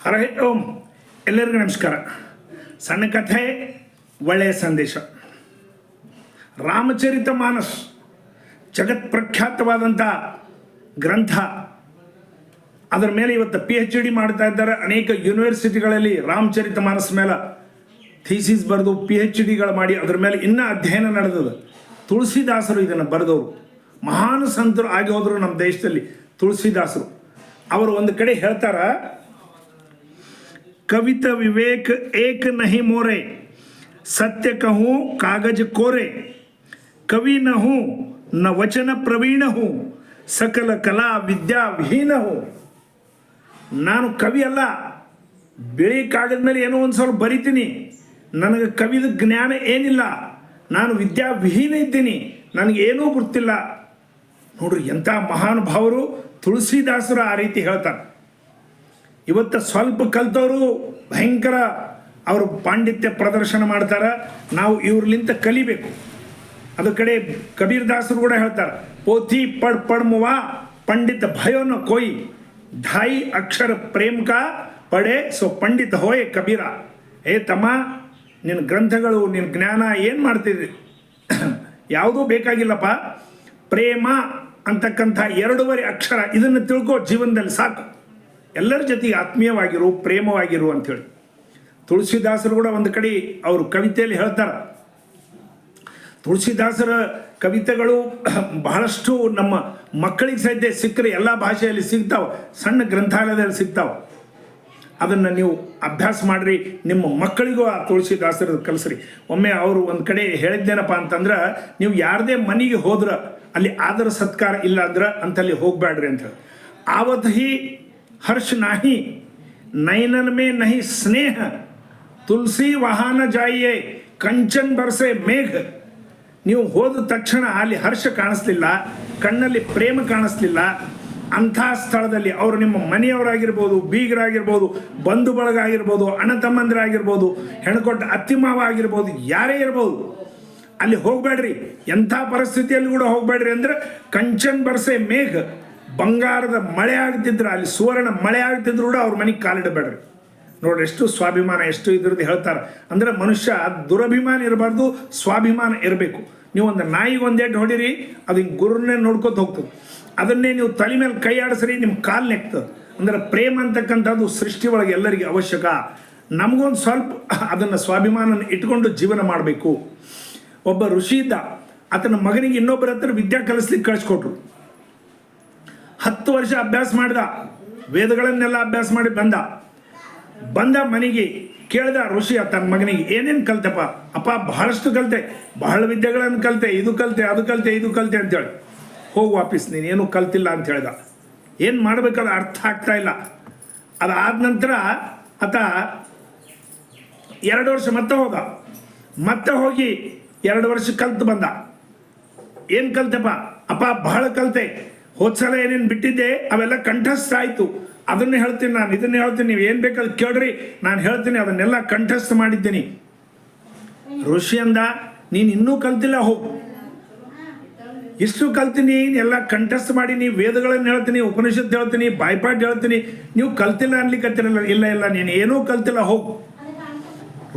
ಹರೇ ಓಂ. ಎಲ್ಲರಿಗೂ ನಮಸ್ಕಾರ. ಸಣ್ಣ ಕಥೆ, ಒಳ್ಳೆಯ ಸಂದೇಶ. ರಾಮಚರಿತ ಮಾನಸ್ ಜಗತ್ ಪ್ರಖ್ಯಾತವಾದಂಥ ಗ್ರಂಥ. ಅದರ ಮೇಲೆ ಇವತ್ತು PhD ಮಾಡ್ತಾ ಇದ್ದಾರೆ. ಅನೇಕ ಯೂನಿವರ್ಸಿಟಿಗಳಲ್ಲಿ ರಾಮಚರಿತ ಮಾನಸ್ ಮೇಲೆ ಥೀಸಿಸ್ ಬರೆದು PhDಗಳು ಮಾಡಿ ಅದರ ಮೇಲೆ ಇನ್ನೂ ಅಧ್ಯಯನ ನಡೆದದು. ತುಳಸಿದಾಸರು ಇದನ್ನು ಬರೆದವರು, ಮಹಾನ್ ಸಂತರು ಆಗಿ ಹೋದರು ನಮ್ಮ ದೇಶದಲ್ಲಿ. ತುಳಸಿದಾಸರು ಅವರು ಒಂದು ಕಡೆ ಹೇಳ್ತಾರ, ಕವಿತ ವಿವೇಕ ಏಕ ನಹಿ ಮೋರೆ, ಸತ್ಯ ಕಹೂ ಕಾಗಜ ಕೋರೆ, ಕವಿ ನ ಹೂ ನ ವಚನ ಪ್ರವೀಣ ಹೂ, ಸಕಲ ಕಲಾ ವಿದ್ಯಾ ವಿಹೀನ ಹೂ. ನಾನು ಕವಿ ಅಲ್ಲ, ಬಿಳಿ ಕಾಗದ ಮೇಲೆ ಏನೋ ಒಂದು ಸ್ವಲ್ಪ ಬರಿತೀನಿ, ನನಗೆ ಕವಿದ ಜ್ಞಾನ ಏನಿಲ್ಲ, ನಾನು ವಿದ್ಯಾ ವಿಹೀನ ಇದ್ದೀನಿ, ನನಗೇನೂ ಗೊತ್ತಿಲ್ಲ. ನೋಡ್ರಿ ಎಂಥ ಮಹಾನುಭಾವರು ತುಳಸಿದಾಸರು ಆ ರೀತಿ ಹೇಳ್ತಾರೆ. ಇವತ್ತು ಸ್ವಲ್ಪ ಕಲ್ತವರು ಭಯಂಕರ ಅವರು ಪಾಂಡಿತ್ಯ ಪ್ರದರ್ಶನ ಮಾಡ್ತಾರೆ. ನಾವು ಇವ್ರಲಿಂತ ಕಲಿಬೇಕು. ಅದ ಕಡೆ ಕಬೀರ್ ದಾಸರು ಕೂಡ ಹೇಳ್ತಾರೆ, ಪೋಥಿ ಪಡ್ ಪಡ್ಮುವ ಪಂಡಿತ ಭಯೋನ ಕೋಯಿ, ಢಾಯಿ ಅಕ್ಷರ ಪ್ರೇಮ್ ಕಾ ಪಡೆ ಸೊ ಪಂಡಿತ ಹೋಯ್ ಕಬೀರ. ಏ ತಮ್ಮ, ನಿನ್ನ ಗ್ರಂಥಗಳು, ನಿನ್ನ ಜ್ಞಾನ ಏನು ಮಾಡ್ತಿದ್ರಿ? ಯಾವುದೂ ಬೇಕಾಗಿಲ್ಲಪ್ಪ. ಪ್ರೇಮ ಅಂತಕ್ಕಂಥ 2 ಅಕ್ಷರ, ಇದನ್ನು ತಿಳ್ಕೋ ಜೀವನದಲ್ಲಿ ಸಾಕು. ಎಲ್ಲರ ಜೊತೆಗೆ ಆತ್ಮೀಯವಾಗಿರು, ಪ್ರೇಮವಾಗಿರು ಅಂಥೇಳಿ ತುಳಸಿದಾಸರು ಕೂಡ ಒಂದು ಕಡೆ ಅವರು ಕವಿತೆಯಲ್ಲಿ ಹೇಳ್ತಾರೆ. ತುಳಸಿದಾಸರ ಕವಿತೆಗಳು ಬಹಳಷ್ಟು ನಮ್ಮ ಮಕ್ಕಳಿಗೆ ಸಹಿತ ಸಿಕ್ಕರೆ ಎಲ್ಲ ಭಾಷೆಯಲ್ಲಿ ಸಿಗ್ತಾವೆ, ಸಣ್ಣ ಗ್ರಂಥಾಲಯದಲ್ಲಿ ಸಿಗ್ತಾವೆ. ಅದನ್ನು ನೀವು ಅಭ್ಯಾಸ ಮಾಡಿರಿ, ನಿಮ್ಮ ಮಕ್ಕಳಿಗೂ ಆ ತುಳಸಿದಾಸರ ಕಲಿಸ್ರಿ. ಒಮ್ಮೆ ಅವರು ಒಂದು ಕಡೆ ಹೇಳಿದ್ದೇನಪ್ಪ ಅಂತಂದ್ರೆ, ನೀವು ಯಾರದೇ ಮನೆಗೆ ಹೋದ್ರೆ ಅಲ್ಲಿ ಆದರ ಸತ್ಕಾರ ಇಲ್ಲ ಅಂದ್ರೆ ಅಂತಲ್ಲಿ ಹೋಗಬೇಡ್ರಿ ಅಂತ ಹೇಳಿ. ಆವತ್ ಹಿ ಹರ್ಷ ನಾಹಿ ನೈನನ್ ಮೇ ನಹಿ ಸ್ನೇಹ, ತುಳಸಿ ವಾಹನ ಜಾಯಿಯೇ ಕಂಚನ್ ಬರ್ಸೆ ಮೇಘ. ನೀವು ಹೋದ ತಕ್ಷಣ ಅಲ್ಲಿ ಹರ್ಷ ಕಾಣಿಸ್ಲಿಲ್ಲ, ಕಣ್ಣಲ್ಲಿ ಪ್ರೇಮ ಕಾಣಿಸ್ಲಿಲ್ಲ, ಅಂಥ ಸ್ಥಳದಲ್ಲಿ ಅವರು ನಿಮ್ಮ ಮನೆಯವರಾಗಿರ್ಬೋದು, ಬೀಗರಾಗಿರ್ಬೋದು, ಬಂಧು ಬಳಗ ಆಗಿರ್ಬೋದು, ಅಣ್ಣ ತಮ್ಮಂದಿರಾಗಿರ್ಬೋದು, ಹೆಣ್ಕೊಟ್ಟ ಅತ್ತಿಮಾವ ಆಗಿರ್ಬೋದು, ಯಾರೇ ಇರ್ಬೋದು, ಅಲ್ಲಿ ಹೋಗಬೇಡ್ರಿ. ಎಂಥ ಪರಿಸ್ಥಿತಿಯಲ್ಲಿ ಕೂಡ ಹೋಗಬೇಡ್ರಿ ಅಂದ್ರೆ ಕಂಚನ್ ಬರ್ಸೆ ಮೇಘ, ಬಂಗಾರದ ಮಳೆ ಆಗ್ತಿದ್ರು, ಅಲ್ಲಿ ಸುವರ್ಣ ಮಳೆ ಆಗ್ತಿದ್ರು ಕೂಡ ಅವ್ರ ಮನೆಗೆ ಕಾಲಿಡಬೇಡ್ರಿ. ನೋಡ್ರಿ ಎಷ್ಟು ಸ್ವಾಭಿಮಾನ, ಎಷ್ಟು ಇದ್ರದ್ದು ಹೇಳ್ತಾರೆ. ಅಂದರೆ ಮನುಷ್ಯ ದುರಭಿಮಾನ ಇರಬಾರ್ದು, ಸ್ವಾಭಿಮಾನ ಇರಬೇಕು. ನೀವು ಒಂದು ನಾಯಿಗೆ ಒಂದೇಟು ಹೊಡಿರಿ, ಅದು ಹಿಂಗೆ ಗುರುನೇ ನೋಡ್ಕೊತ ಹೋಗ್ತದೆ. ಅದನ್ನೇ ನೀವು ತಲೆ ಮೇಲೆ ಕೈ ಆಡಿಸ್ರಿ, ನಿಮ್ಮ ಕಾಲು ನೆಕ್ತದೆ. ಅಂದರೆ ಪ್ರೇಮ ಅಂತಕ್ಕಂಥದ್ದು ಸೃಷ್ಟಿ ಒಳಗೆ ಎಲ್ಲರಿಗೆ ಅವಶ್ಯಕ. ನಮಗೊಂದು ಸ್ವಲ್ಪ ಅದನ್ನು ಸ್ವಾಭಿಮಾನ ಇಟ್ಕೊಂಡು ಜೀವನ ಮಾಡಬೇಕು. ಒಬ್ಬ ಋಷಿ ಇದ್ದ, ಆತನ ಮಗನಿಗೆ ಇನ್ನೊಬ್ಬರ ಹತ್ರ ವಿದ್ಯಾ ಕಲಿಸ್ಲಿಕ್ಕೆ ಕಳಿಸ್ಕೊಟ್ರು. 10 ವರ್ಷ ಅಭ್ಯಾಸ ಮಾಡಿದ, ವೇದಗಳನ್ನೆಲ್ಲ ಅಭ್ಯಾಸ ಮಾಡಿ ಬಂದ ಮನೆಗೆ ಕೇಳ್ದ ಋಷಿ ತನ್ನ ಮಗನಿಗೆ, ಏನೇನು ಕಲ್ತೆಪ್ಪ? ಅಪ್ಪ ಬಹಳಷ್ಟು ಕಲಿತೆ, ಬಹಳ ವಿದ್ಯೆಗಳನ್ನು ಕಲಿತೆ, ಇದು ಕಲಿತೆ, ಅದು ಕಲಿತೆ, ಇದು ಕಲಿತೆ ಅಂತೇಳಿ. ಹೋಗಿ ವಾಪಸ್, ನೀನೇನು ಕಲ್ತಿಲ್ಲ ಅಂತ ಹೇಳ್ದ. ಏನು ಮಾಡಬೇಕಲ್ಲ ಅರ್ಥ ಆಗ್ತಾ ಇಲ್ಲ. ಅದಾದ ನಂತರ ಆತ 2 ವರ್ಷ ಮತ್ತೆ ಹೋದ, ಮತ್ತೆ ಹೋಗಿ 2 ವರ್ಷ ಕಲ್ತು ಬಂದ. ಏನು ಕಲ್ತೆಪ್ಪ? ಅಪ್ಪ ಬಹಳ ಕಲಿತೆ, ಹೋದ್ಸಲ ಏನೇನು ಬಿಟ್ಟಿದ್ದೆ ಅವೆಲ್ಲ ಕಂಠಸ್ಥ ಆಯಿತು, ಅದನ್ನೇ ಹೇಳ್ತೀನಿ ನಾನು, ಇದನ್ನೇ ಹೇಳ್ತೀನಿ, ನೀವು ಏನು ಬೇಕದು ಕೇಳ್ರಿ, ನಾನು ಹೇಳ್ತೀನಿ, ಅದನ್ನೆಲ್ಲ ಕಂಠಸ್ಥ ಮಾಡಿದ್ದೀನಿ. ಋಷಿ ಅಂದ, ನೀನು ಇನ್ನೂ ಕಲ್ತಿಲ್ಲ, ಹೋಗು. ಇಷ್ಟು ಕಲ್ತೀನಿ, ಎಲ್ಲ ಕಂಠಸ್ಥ ಮಾಡಿ, ನೀವು ವೇದಗಳನ್ನು ಹೇಳ್ತೀನಿ, ಉಪನಿಷತ್ತು ಹೇಳ್ತೀನಿ, ಬಾಯ್ಪಾಠ ಹೇಳ್ತೀನಿ, ನೀವು ಕಲ್ತಿಲ್ಲ ಅನ್ಲಿಕ್ಕತ್ತಿರಲ್ಲ. ಇಲ್ಲ ನೀನು ಏನೂ ಕಲ್ತಿಲ್ಲ, ಹೋಗು.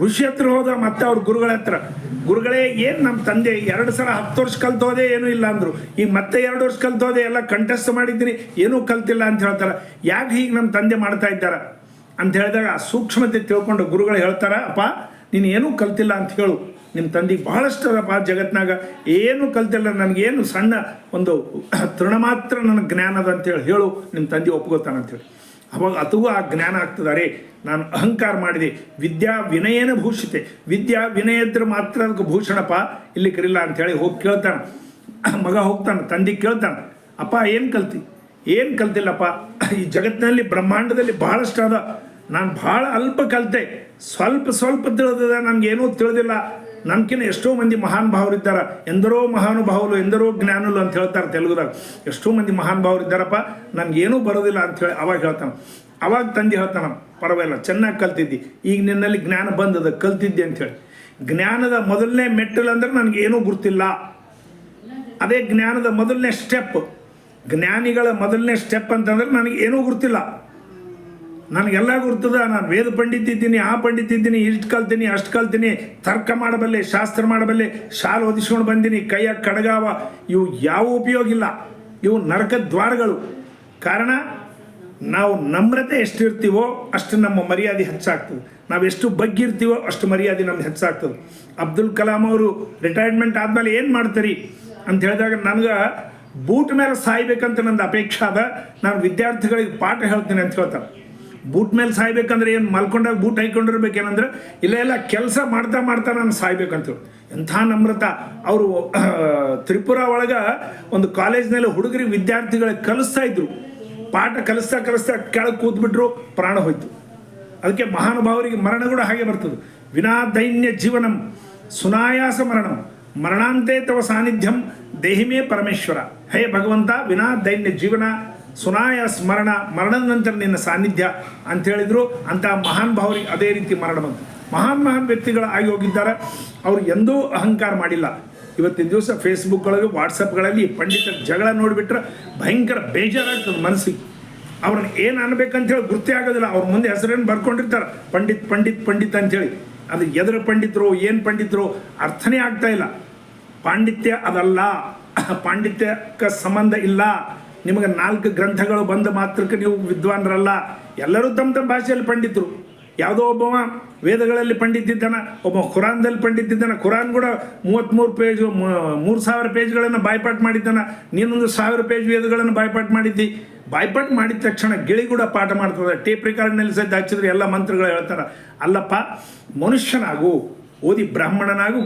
ಋಷಿ ಹತ್ರ ಹೋದ, ಮತ್ತೆ ಅವ್ರ ಗುರುಗಳ ಹತ್ರ, ಗುರುಗಳೇ ಏನು ನಮ್ಮ ತಂದೆ 2 ಸಲ 10 ವರ್ಷ ಕಲ್ತೋದೆ, ಏನೂ ಇಲ್ಲ ಅಂದರು. ಈಗ ಮತ್ತೆ 2 ವರ್ಷ ಕಲ್ತೋದೆ, ಎಲ್ಲ ಕಂಠಸ್ಥ ಮಾಡಿದ್ದೀನಿ, ಏನೂ ಕಲ್ತಿಲ್ಲ ಅಂತ ಹೇಳ್ತಾರೆ. ಯಾಕೆ ಹೀಗೆ ನಮ್ಮ ತಂದೆ ಮಾಡ್ತಾ ಇದ್ದಾರೆ ಅಂತ ಹೇಳಿದಾಗ ಸೂಕ್ಷ್ಮತೆ ತಿಳ್ಕೊಂಡು ಗುರುಗಳು ಹೇಳ್ತಾರೆ, ಅಪ್ಪ ನೀನು ಏನೂ ಕಲ್ತಿಲ್ಲ ಅಂತ ಹೇಳು, ನಿಮ್ಮ ತಂದೆಗೆ ಬಹಳಷ್ಟು ಅದಪ್ಪ ಜಗತ್ನಾಗ, ಏನೂ ಕಲ್ತಿಲ್ಲ, ನನಗೇನು ಸಣ್ಣ ಒಂದು ತೃಣ ಮಾತ್ರ ನನಗೆ ಜ್ಞಾನ ಅದ ಅಂತೇಳಿ ಹೇಳು, ನಿಮ್ಮ ತಂದೆ ಒಪ್ಕೋತಾನಂತೇಳಿ. ಅವಾಗ ಅತಗೂ ಆ ಜ್ಞಾನ ಆಗ್ತದಾರೆ. ನಾನು ಅಹಂಕಾರ ಮಾಡಿದೆ, ವಿದ್ಯಾ ವಿನಯನ ಭೂಷಿತೆ, ವಿದ್ಯಾ ವಿನಯ ಇದ್ರೆ ಮಾತ್ರ ಅದಕ್ಕೆ ಭೂಷಣಪ್ಪ, ಇಲ್ಲಿ ಕರಿಲ್ಲ ಅಂಥೇಳಿ ಹೋಗಿ ಕೇಳ್ತಾನೆ. ಮಗ ಹೋಗ್ತಾನೆ, ತಂದೆ ಕೇಳ್ತಾನೆ, ಅಪ್ಪ ಏನು ಕಲ್ತಿ? ಏನು ಕಲ್ತಿಲ್ಲಪ್ಪ, ಈ ಜಗತ್ತಿನಲ್ಲಿ ಬ್ರಹ್ಮಾಂಡದಲ್ಲಿ ಬಹಳಷ್ಟು ಅದ, ನಾನು ಭಾಳ ಅಲ್ಪ ಕಲಿತೆ, ಸ್ವಲ್ಪ ತಿಳಿದಿದೆ, ನನಗೇನೂ ತಿಳಿದಿಲ್ಲ. ನನ್ಕಿನ್ನ ಎಷ್ಟೋ ಮಂದಿ ಮಹಾನುಭಾವರಿದ್ದಾರೆ, ಎಂದರೋ ಮಹಾನುಭಾವರು, ಎಂದರೋ ಜ್ಞಾನುಲು ಅಂತ ಹೇಳ್ತಾರೆ ತೆಲುಗುದಾಗ. ಎಷ್ಟೋ ಮಂದಿ ಮಹಾನುಭಾವರಿದ್ದಾರಪ್ಪ, ನನಗೇನೂ ಬರೋದಿಲ್ಲ ಅಂಥೇಳಿ ಅವಾಗ ಹೇಳ್ತಾನೆ. ಅವಾಗ ತಂದೆ ಹೇಳ್ತಾನೆ, ಪರವಾಗಿಲ್ಲ, ಚೆನ್ನಾಗಿ ಕಲ್ತಿದ್ದಿ, ಈಗ ನಿನ್ನಲ್ಲಿ ಜ್ಞಾನ ಬಂದದ, ಕಲ್ತಿದ್ದೆ ಅಂಥೇಳಿ. ಜ್ಞಾನದ ಮೊದಲನೇ ಮೆಟ್ಟಲು ಅಂದ್ರೆ ನನಗೇನೂ ಗುರ್ತಿಲ್ಲ, ಅದೇ ಜ್ಞಾನದ ಮೊದಲನೇ ಸ್ಟೆಪ್. ಜ್ಞಾನಿಗಳ ಮೊದಲನೇ ಸ್ಟೆಪ್ ಅಂತಂದ್ರೆ ನನಗೆ ಏನೂ ಗುರ್ತಿಲ್ಲ. ನನಗೆಲ್ಲ ಗುರ್ತದ, ನಾನು ವೇದ ಪಂಡಿತ ಇದ್ದೀನಿ, ಆ ಪಂಡಿತ ಇದ್ದೀನಿ, ಇಷ್ಟು ಕಲ್ತೀನಿ ಅಷ್ಟು ಕಲ್ತೀನಿ, ತರ್ಕ ಮಾಡಬಲ್ಲೆ, ಶಾಸ್ತ್ರ ಮಾಡಬಲ್ಲೆ, ಶಾಲೆ ಓದಿಸ್ಕೊಂಡು ಬಂದೀನಿ, ಕೈಯಾಗ ಕಡಗಾವ, ಇವು ಯಾವ ಉಪಯೋಗ ಇಲ್ಲ. ಇವು ನರಕ ದ್ವಾರಗಳು. ಕಾರಣ ನಾವು ನಮ್ರತೆ ಎಷ್ಟಿರ್ತೀವೋ ಅಷ್ಟು ನಮ್ಮ ಮರ್ಯಾದೆ ಹೆಚ್ಚಾಗ್ತದೆ. ನಾವು ಎಷ್ಟು ಬಗ್ಗಿರ್ತೀವೋ ಅಷ್ಟು ಮರ್ಯಾದೆ ನಮ್ಗೆ ಹೆಚ್ಚಾಗ್ತದೆ. ಅಬ್ದುಲ್ ಕಲಾಂ ಅವರು ರಿಟೈರ್ಮೆಂಟ್ ಆದಮೇಲೆ ಏನು ಮಾಡ್ತೀರಿ ಅಂತ ಹೇಳಿದಾಗ, ನನಗೆ ಬೂಟ್ ಮೇಲೆ ಸಾಯ್ಬೇಕಂತ ನಂದು ಅಪೇಕ್ಷೆ ಅದ, ನಾನು ವಿದ್ಯಾರ್ಥಿಗಳಿಗೆ ಪಾಠ ಹೇಳ್ತೀನಿ ಅಂತ ಹೇಳ್ತಾರೆ. ಬೂಟ್ ಮೇಲೆ ಸಾಯ್ಬೇಕಂದ್ರೆ ಏನು ಮಲ್ಕೊಂಡಾಗ ಬೂಟ್ ಹಾಕ್ಕೊಂಡಿರ್ಬೇಕೇನಂದ್ರೆ, ಇಲ್ಲ ಕೆಲಸ ಮಾಡ್ತಾ ಮಾಡ್ತಾ ನಾನು ಸಾಯ್ಬೇಕಂತೇಳಿ. ಎಂಥ ನಮ್ರತ. ಅವರು ತ್ರಿಪುರ ಒಳಗೆ ಒಂದು ಕಾಲೇಜ್ನಲ್ಲಿ ಹುಡುಗರಿಗೆ ವಿದ್ಯಾರ್ಥಿಗಳಿಗೆ ಕಲಿಸ್ತಾ ಇದ್ರು. ಪಾಠ ಕಲಿಸ್ತಾ ಕೆಳಗೆ ಕೂತ್ಬಿಟ್ರು, ಪ್ರಾಣ ಹೋಯ್ತು. ಅದಕ್ಕೆ ಮಹಾನುಭಾವರಿಗೆ ಮರಣ ಕೂಡ ಹಾಗೆ ಬರ್ತದೆ. ವಿನಾ ದೈನ್ಯ ಜೀವನಂ ಸುನಾಯಾಸ ಮರಣಂ ಮರಣಾಂತೆ ತವ ಸಾನ್ನಿಧ್ಯಂ ದೇಹಿಮೇ ಪರಮೇಶ್ವರ. ಹೇ ಭಗವಂತ, ವಿನಾ ದೈನ್ಯ ಜೀವನ ಸುನಾಯಾಸ ಮರಣದ ನಂತರ ನಿನ್ನ ಸಾನ್ನಿಧ್ಯ ಅಂತ ಹೇಳಿದ್ರು. ಅಂತಹ ಮಹಾನ್ ಭಾವರಿಗೆ ಅದೇ ರೀತಿ ಮರಣ ಬಂತು. ಮಹಾನ್ ವ್ಯಕ್ತಿಗಳು ಆಗಿ ಹೋಗಿದ್ದಾರೆ. ಅವರು ಎಂದೂ ಅಹಂಕಾರ ಮಾಡಿಲ್ಲ. ಇವತ್ತಿನ ದಿವಸ ಫೇಸ್ಬುಕ್ಗಳಲ್ಲಿ, ವಾಟ್ಸಪ್ಗಳಲ್ಲಿ ಪಂಡಿತರ ಜಗಳ ನೋಡಿಬಿಟ್ರೆ ಭಯಂಕರ ಬೇಜಾರಾಗ್ತದೆ ಮನಸ್ಸಿಗೆ. ಅವ್ರನ್ನ ಏನು ಅನ್ಬೇಕಂತೇಳಿ ಗುರ್ತೇ ಆಗೋದಿಲ್ಲ. ಅವ್ರ ಮುಂದೆ ಹೆಸರೇನು ಬರ್ಕೊಂಡಿರ್ತಾರೆ, ಪಂಡಿತ್ ಅಂಥೇಳಿ. ಅದು ಎದರ ಪಂಡಿತರು, ಏನು ಪಂಡಿತರು ಅರ್ಥನೇ ಆಗ್ತಾ ಇಲ್ಲ. ಪಾಂಡಿತ್ಯ ಅದಲ್ಲ, ಪಾಂಡಿತ್ಯಕ್ಕೆ ಸಂಬಂಧ ಇಲ್ಲ. ನಿಮಗೆ 4 ಗ್ರಂಥಗಳು ಬಂದ ಮಾತ್ರಕ್ಕೆ ನೀವು ವಿದ್ವಾನರಲ್ಲ. ಎಲ್ಲರೂ ತಮ್ಮ ಭಾಷೆಯಲ್ಲಿ ಪಂಡಿತರು. ಯಾವುದೋ ಒಬ್ಬವ ವೇದಗಳಲ್ಲಿ ಪಂಡಿತಿದ್ದಾನೆ, ಒಬ್ಬ ಖುರಾನ್ದಲ್ಲಿ ಪಂಡಿತಿದ್ದಾನೆ. ಖುರಾನ್ ಕೂಡ 33 ಪೇಜು 3000 ಪೇಜ್ಗಳನ್ನು ಬಾಯ್ಪಾಟ್ ಮಾಡಿದ್ದಾನೆ. ನೀನೊಂದು 1000 ಪೇಜ್ ವೇದಗಳನ್ನು ಬಾಯ್ಪಾಟ್ ಮಾಡಿದ್ದಿ. ಬಾಯ್ಪಾಟ್ ಮಾಡಿದ ತಕ್ಷಣ ಗಿಳಿ ಕೂಡ ಪಾಠ ಮಾಡ್ತದೆ. ಟೇಪ್ ರೆಕಾರ್ಡ್ನಲ್ಲಿ ಸಹಿತ ಹಚ್ಚಿದ್ರೆ ಎಲ್ಲ ಮಂತ್ರಗಳು ಹೇಳ್ತಾರೆ. ಅಲ್ಲಪ್ಪ, ಮನುಷ್ಯನಾಗು, ಓದಿ ಬ್ರಾಹ್ಮಣನಾಗು,